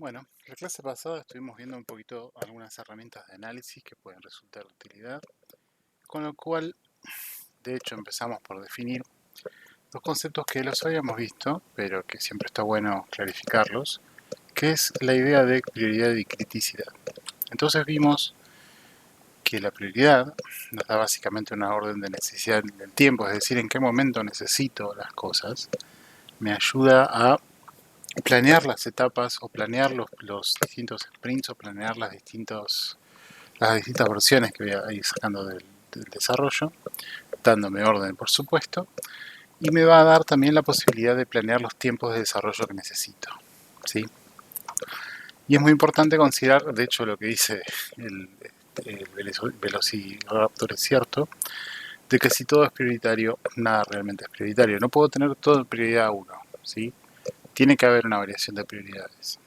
Bueno, en la clase pasada estuvimos viendo un poquito algunas herramientas de análisis que pueden resultar de utilidad, con lo cual, de hecho, empezamos por definir los conceptos que los habíamos visto, pero que siempre está bueno clarificarlos, que es la idea de prioridad y criticidad. Entonces vimos que la prioridad nos da básicamente una orden de necesidad del tiempo, es decir, en qué momento necesito las cosas. Me ayuda a planear las etapas o planear los distintos sprints o planear las distintas versiones que voy a ir sacando del desarrollo, dándome orden por supuesto, y me va a dar también la posibilidad de planear los tiempos de desarrollo que necesito, ¿sí? Y es muy importante considerar, de hecho lo que dice el, el Velociraptor es cierto, de que si todo es prioritario, nada realmente es prioritario. No puedo tener todo en prioridad 1, ¿sí? Tiene que haber una variación de prioridades.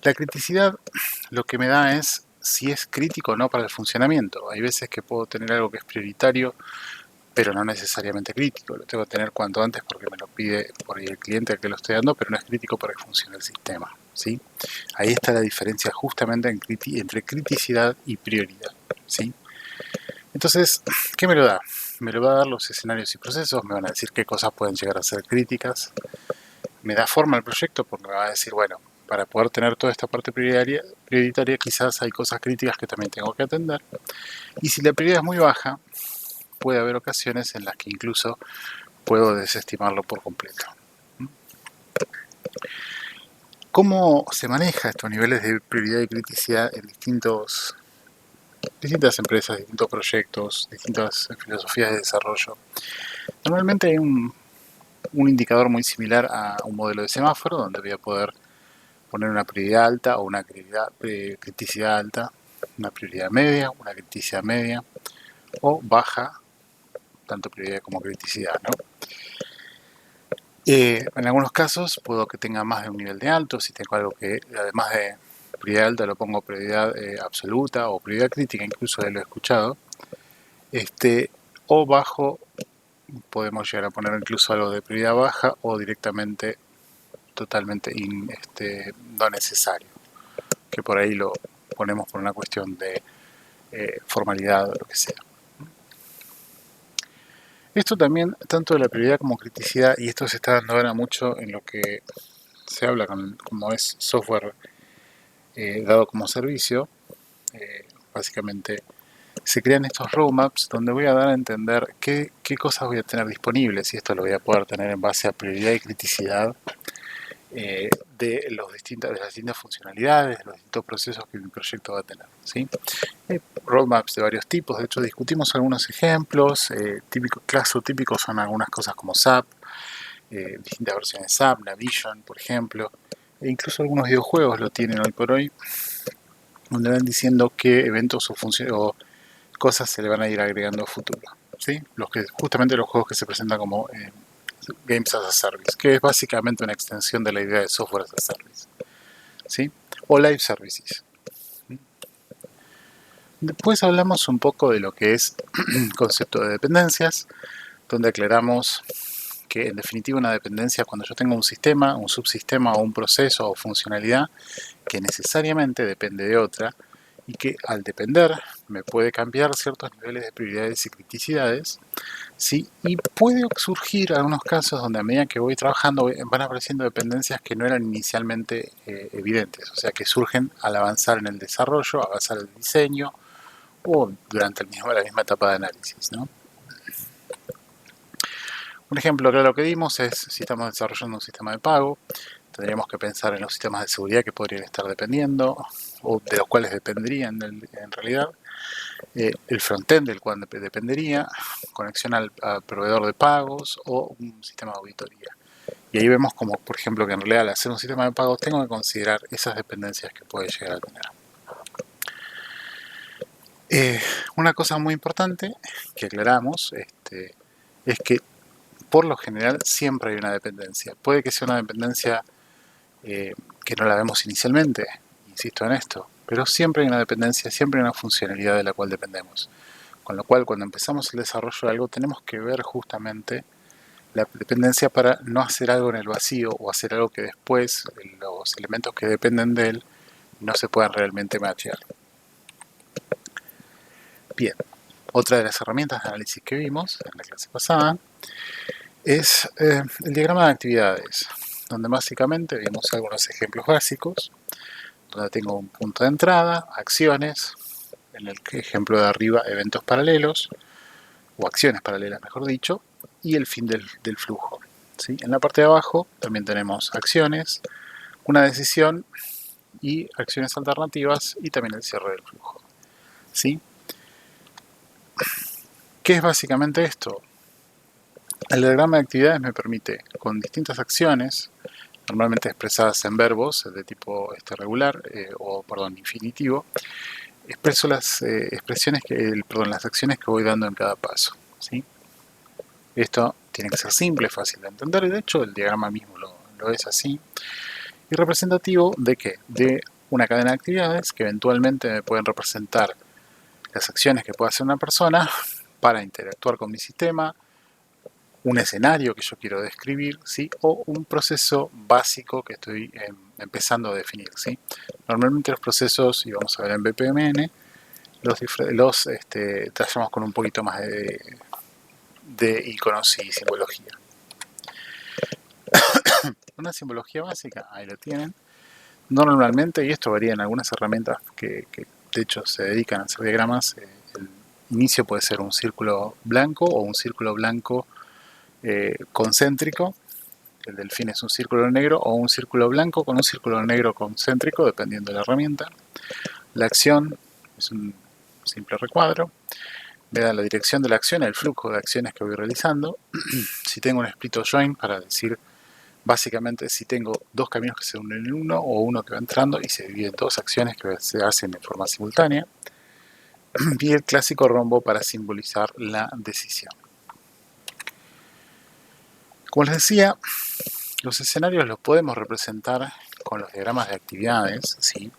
La criticidad lo que me da es si es crítico o no para el funcionamiento. Hay veces que puedo tener algo que es prioritario, pero no necesariamente crítico. Lo tengo que tener cuanto antes porque me lo pide por ahí el cliente al que lo estoy dando, pero no es crítico para que funcione el sistema, ¿sí? Ahí está la diferencia justamente entre criticidad y prioridad, ¿sí? Entonces, ¿qué me lo da? Me lo va a dar los escenarios y procesos, me van a decir qué cosas pueden llegar a ser críticas, me da forma al proyecto porque me va a decir, bueno, para poder tener toda esta parte prioritaria quizás hay cosas críticas que también tengo que atender. Y si la prioridad es muy baja, puede haber ocasiones en las que incluso puedo desestimarlo por completo. ¿Cómo se maneja estos niveles de prioridad y criticidad en distintas empresas, distintos proyectos, distintas filosofías de desarrollo? Normalmente hay un indicador muy similar a un modelo de semáforo donde voy a poder poner una prioridad alta o una criticidad alta, una prioridad media, una criticidad media o baja, tanto prioridad como criticidad, ¿no? En algunos casos puedo que tenga más de un nivel de alto, si tengo algo que además de prioridad alta lo pongo prioridad absoluta o prioridad crítica, incluso lo he escuchado, o bajo podemos llegar a poner incluso algo de prioridad baja o directamente totalmente no necesario, que por ahí lo ponemos por una cuestión de formalidad o lo que sea. Esto también, tanto de la prioridad como criticidad, y esto se está dando ahora mucho en lo que se habla como es software dado como servicio, básicamente se crean estos roadmaps donde voy a dar a entender qué cosas voy a tener disponibles y esto lo voy a poder tener en base a prioridad y criticidad de las distintas funcionalidades, de los distintos procesos que mi proyecto va a tener, ¿sí? Roadmaps de varios tipos, de hecho discutimos algunos ejemplos, típicos son algunas cosas como SAP, distintas versiones de SAP, Navision, por ejemplo, e incluso algunos videojuegos lo tienen hoy por hoy, donde van diciendo qué eventos o cosas se le van a ir agregando a futuro, ¿sí? Justamente los juegos que se presentan como Games as a Service, que es básicamente una extensión de la idea de software as a service, ¿sí? O live services. Después hablamos un poco de lo que es el concepto de dependencias, donde aclaramos que en definitiva una dependencia cuando yo tengo un sistema, un subsistema o un proceso o funcionalidad que necesariamente depende de otra y que al depender me puede cambiar ciertos niveles de prioridades y criticidades, ¿sí? Y puede surgir algunos casos donde a medida que voy trabajando van apareciendo dependencias que no eran inicialmente evidentes, o sea que surgen al avanzar en el desarrollo, avanzar el diseño o durante la misma etapa de análisis, ¿no? Un ejemplo claro que dimos es si estamos desarrollando un sistema de pago, tendríamos que pensar en los sistemas de seguridad que podrían estar dependiendo o de los cuales dependerían en realidad, el frontend del cual dependería, conexión al proveedor de pagos o un sistema de auditoría. Y ahí vemos como, por ejemplo, que en realidad al hacer un sistema de pagos tengo que considerar esas dependencias que puede llegar a tener. Una cosa muy importante que aclaramos es que por lo general siempre hay una dependencia. Puede que sea una dependencia que no la vemos inicialmente, insisto en esto, pero siempre hay una dependencia, siempre hay una funcionalidad de la cual dependemos. Con lo cual, cuando empezamos el desarrollo de algo, tenemos que ver justamente la dependencia para no hacer algo en el vacío o hacer algo que después los elementos que dependen de él no se puedan realmente machear. Bien, otra de las herramientas de análisis que vimos en la clase pasada es el diagrama de actividades, donde básicamente vimos algunos ejemplos básicos, donde tengo un punto de entrada, acciones, en el ejemplo de arriba eventos paralelos, o acciones paralelas mejor dicho, y el fin del flujo. ¿Sí? En la parte de abajo también tenemos acciones, una decisión y acciones alternativas y también el cierre del flujo. ¿Sí? ¿Qué es básicamente esto? El diagrama de actividades me permite, con distintas acciones, normalmente expresadas en verbos de tipo regular infinitivo, expreso las las acciones que voy dando en cada paso. ¿Sí? Esto tiene que ser simple, fácil de entender, y de hecho el diagrama mismo lo es así. Y representativo de ¿qué? De una cadena de actividades que eventualmente me pueden representar las acciones que puede hacer una persona para interactuar con mi sistema, un escenario que yo quiero describir, ¿sí? O un proceso básico que estoy empezando a definir. ¿Sí? Normalmente los procesos, y vamos a ver en BPMN, los trazamos con un poquito más de iconos y simbología. Una simbología básica, ahí lo tienen. Normalmente, y esto varía en algunas herramientas que de hecho se dedican a hacer diagramas, el inicio puede ser un círculo blanco o un círculo blanco concéntrico. El delfín es un círculo negro o un círculo blanco con un círculo negro concéntrico, dependiendo de la herramienta. La acción es un simple recuadro. Me da la dirección de la acción, el flujo de acciones que voy realizando. Si tengo un split o join, para decir básicamente si tengo dos caminos que se unen en uno o uno que va entrando y se divide en dos acciones que se hacen de forma simultánea. Y el clásico rombo para simbolizar la decisión. Como les decía, los escenarios los podemos representar con los diagramas de actividades, ¿sí?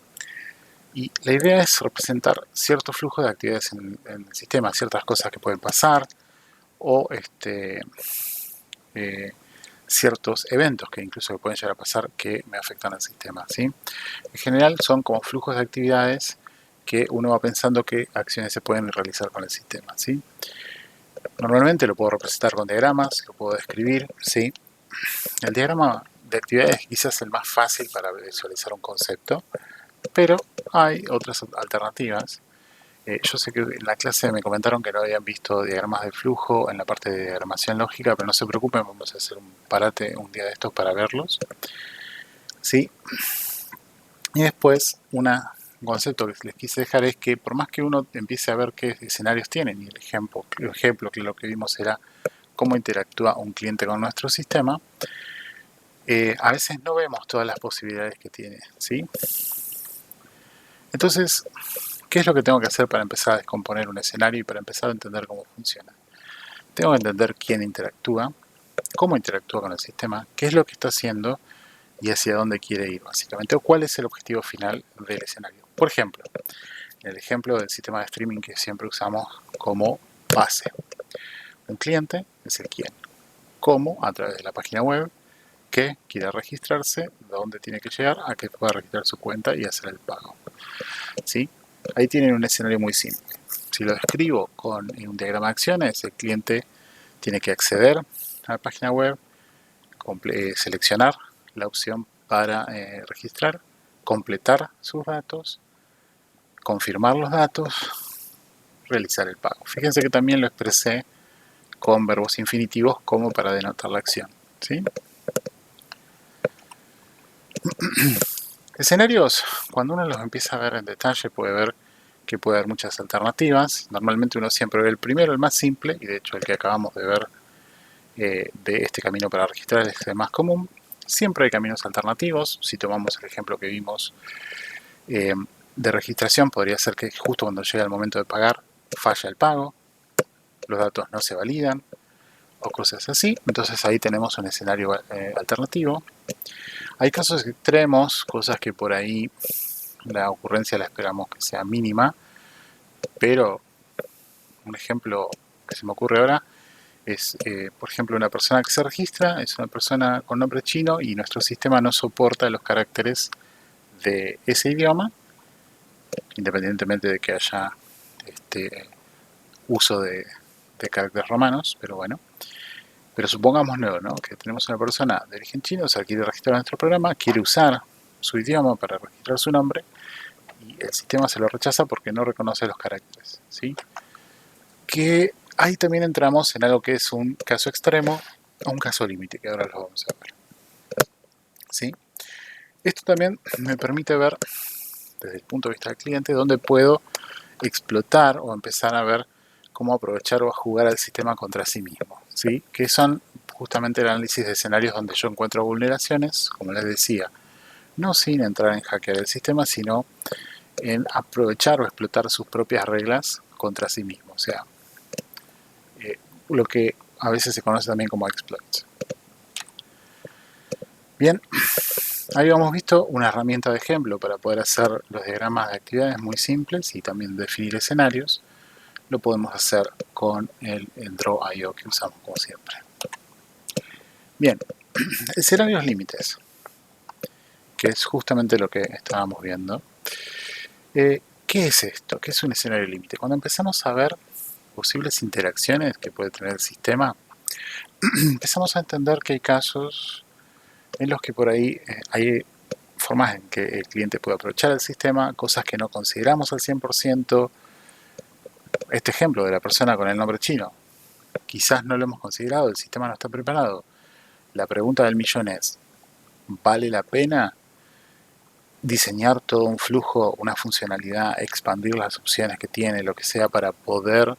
Y la idea es representar cierto flujo de actividades en el sistema, ciertas cosas que pueden pasar o ciertos eventos que incluso pueden llegar a pasar que me afectan al sistema, ¿sí? En general son como flujos de actividades que uno va pensando qué acciones se pueden realizar con el sistema, ¿sí? Normalmente lo puedo representar con diagramas, lo puedo describir, ¿sí? El diagrama de actividades es quizás el más fácil para visualizar un concepto, pero hay otras alternativas. Yo sé que en la clase me comentaron que no habían visto diagramas de flujo en la parte de diagramación lógica, pero no se preocupen, vamos a hacer un parate un día de estos para verlos. ¿Sí? Y después, un concepto que les quise dejar es que por más que uno empiece a ver qué escenarios tienen, y el ejemplo que lo que vimos era cómo interactúa un cliente con nuestro sistema, a veces no vemos todas las posibilidades que tiene, ¿sí? Entonces, ¿qué es lo que tengo que hacer para empezar a descomponer un escenario y para empezar a entender cómo funciona? Tengo que entender quién interactúa, cómo interactúa con el sistema, qué es lo que está haciendo y hacia dónde quiere ir, básicamente, o cuál es el objetivo final del escenario. Por ejemplo, en el ejemplo del sistema de streaming que siempre usamos como base. Un cliente es el quién. ¿Cómo? A través de la página web, que quiere registrarse, dónde tiene que llegar, a que pueda registrar su cuenta y hacer el pago. ¿Sí? Ahí tienen un escenario muy simple. Si lo describo con un diagrama de acciones, el cliente tiene que acceder a la página web, seleccionar la opción para registrar, completar sus datos, confirmar los datos, realizar el pago. Fíjense que también lo expresé con verbos infinitivos como para denotar la acción, ¿sí? Escenarios, cuando uno los empieza a ver en detalle, puede ver que puede haber muchas alternativas. Normalmente uno siempre ve el primero, el más simple, y de hecho el que acabamos de ver de este camino para registrar es el más común. Siempre hay caminos alternativos. Si tomamos el ejemplo que vimos de registración, podría ser que justo cuando llega el momento de pagar, falla el pago, los datos no se validan, o cosas así. Entonces ahí tenemos un escenario alternativo. Hay casos extremos, cosas que por ahí la ocurrencia la esperamos que sea mínima, pero un ejemplo que se me ocurre ahora Es, por ejemplo, una persona que se registra es una persona con nombre chino y nuestro sistema no soporta los caracteres de ese idioma, independientemente de que haya uso de caracteres romanos, pero bueno. Pero supongamos nuevo, ¿no? Que tenemos una persona de origen chino, o sea, quiere registrar nuestro programa, quiere usar su idioma para registrar su nombre y el sistema se lo rechaza porque no reconoce los caracteres, ¿sí? Que ahí también entramos en algo que es un caso extremo o un caso límite, que ahora lo vamos a ver, ¿sí? Esto también me permite ver desde el punto de vista del cliente dónde puedo explotar o empezar a ver cómo aprovechar o jugar al sistema contra sí mismo, ¿sí? Que son justamente el análisis de escenarios donde yo encuentro vulneraciones, como les decía, no sin entrar en hackear el sistema, sino en aprovechar o explotar sus propias reglas contra sí mismo, o sea, lo que a veces se conoce también como exploits. Bien, ahí hemos visto una herramienta de ejemplo para poder hacer los diagramas de actividades muy simples y también definir escenarios. Lo podemos hacer con el Draw.io que usamos como siempre. Bien, escenarios límites, que es justamente lo que estábamos viendo. ¿Qué es esto? ¿Qué es un escenario límite? Cuando empezamos a ver posibles interacciones que puede tener el sistema, empezamos a entender que hay casos en los que por ahí hay formas en que el cliente puede aprovechar el sistema, cosas que no consideramos al 100%. Este ejemplo de la persona con el nombre chino, quizás no lo hemos considerado, el sistema no está preparado. La pregunta del millón es, ¿vale la pena diseñar todo un flujo, una funcionalidad, expandir las opciones que tiene, lo que sea, para poder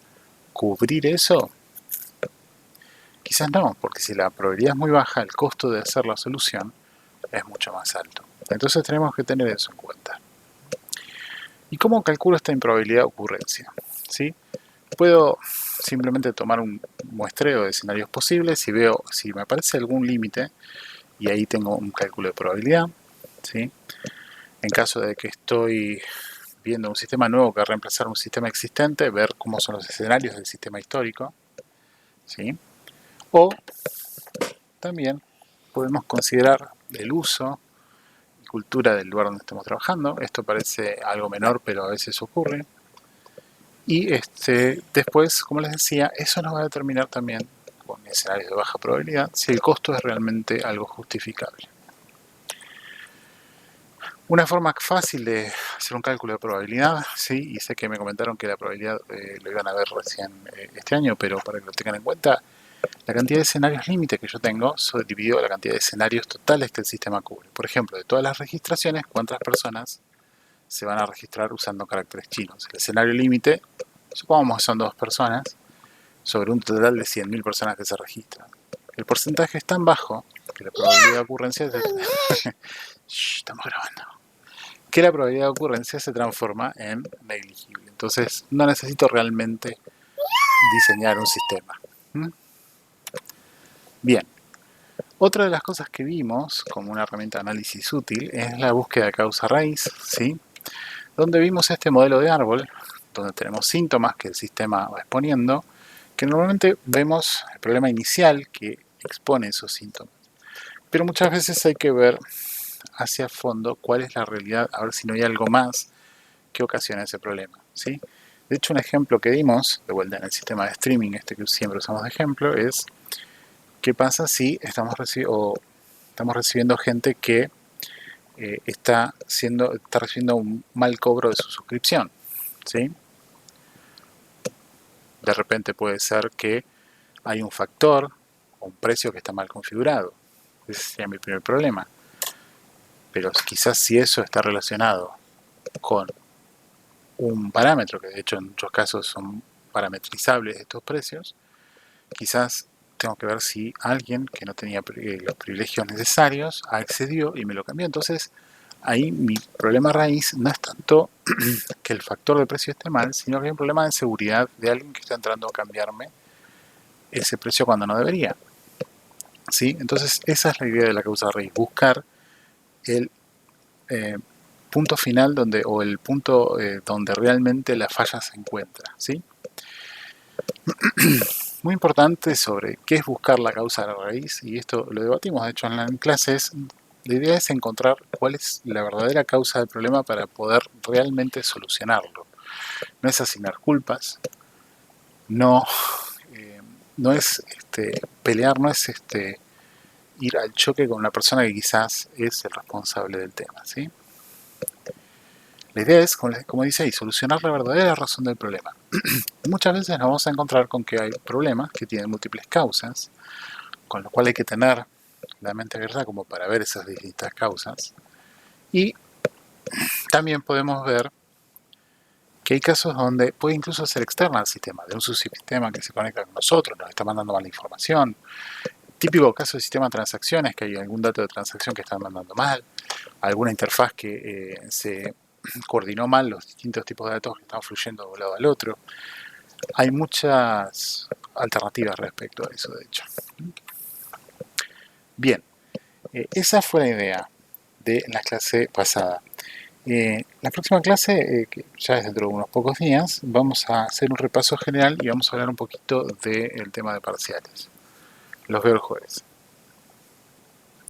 cubrir eso? Quizás no, porque si la probabilidad es muy baja, el costo de hacer la solución es mucho más alto. Entonces tenemos que tener eso en cuenta. ¿Y cómo calculo esta improbabilidad de ocurrencia? ¿Sí? Puedo simplemente tomar un muestreo de escenarios posibles y veo si me aparece algún límite y ahí tengo un cálculo de probabilidad. ¿Sí? En caso de que estoy viendo un sistema nuevo que va a reemplazar un sistema existente, ver cómo son los escenarios del sistema histórico. ¿Sí? O también podemos considerar el uso y cultura del lugar donde estamos trabajando. Esto parece algo menor, pero a veces ocurre. Y después, como les decía, eso nos va a determinar también, con escenarios de baja probabilidad, si el costo es realmente algo justificable. Una forma fácil de hacer un cálculo de probabilidad, sí, y sé que me comentaron que la probabilidad lo iban a ver recién este año, pero para que lo tengan en cuenta, la cantidad de escenarios límite que yo tengo dividido la cantidad de escenarios totales que el sistema cubre. Por ejemplo, de todas las registraciones, ¿cuántas personas se van a registrar usando caracteres chinos? El escenario límite, supongamos que son 2 personas, sobre un total de 100.000 personas que se registran. El porcentaje es tan bajo que la probabilidad de ocurrencia estamos grabando. Que la probabilidad de ocurrencia se transforma en negligible. Entonces no necesito realmente diseñar un sistema. Bien. Otra de las cosas que vimos como una herramienta de análisis útil es la búsqueda de causa-raíz, ¿sí? Donde vimos este modelo de árbol, donde tenemos síntomas que el sistema va exponiendo, que normalmente vemos el problema inicial que expone esos síntomas. Pero muchas veces hay que ver hacia fondo cuál es la realidad, a ver si no hay algo más que ocasiona ese problema, ¿sí? De hecho, un ejemplo que dimos, de vuelta en el sistema de streaming, que siempre usamos de ejemplo, es qué pasa si estamos recibiendo gente que está recibiendo un mal cobro de su suscripción, ¿sí? De repente puede ser que hay un factor o un precio que está mal configurado. Ese sería mi primer problema. Pero quizás si eso está relacionado con un parámetro, que de hecho en muchos casos son parametrizables estos precios, quizás tengo que ver si alguien que no tenía los privilegios necesarios accedió y me lo cambió. Entonces, ahí mi problema raíz no es tanto que el factor de precio esté mal, sino que hay un problema de seguridad de alguien que está entrando a cambiarme ese precio cuando no debería. ¿Sí? Entonces, esa es la idea de la causa raíz, buscar el punto final o el punto donde realmente la falla se encuentra. ¿Sí? muy importante sobre qué es buscar la causa de la raíz, y esto lo debatimos de hecho en la clase, la idea es encontrar cuál es la verdadera causa del problema para poder realmente solucionarlo. No es asignar culpas, no, no es pelear, no es ir al choque con una persona que quizás es el responsable del tema, ¿sí? La idea es, como dice ahí, solucionar la verdadera razón del problema. Muchas veces nos vamos a encontrar con que hay problemas que tienen múltiples causas, con lo cual hay que tener la mente abierta como para ver esas distintas causas. Y también podemos ver que hay casos donde puede incluso ser externa al sistema, de un subsistema que se conecta con nosotros, nos está mandando mala información. Típico caso de sistema de transacciones, que hay algún dato de transacción que está mandando mal, alguna interfaz que se coordinó mal los distintos tipos de datos que están fluyendo de un lado al otro. Hay muchas alternativas respecto a eso, de hecho. Bien, esa fue la idea de la clase pasada. La próxima clase, que ya es dentro de unos pocos días, vamos a hacer un repaso general y vamos a hablar un poquito del tema de parciales. Los veo el jueves.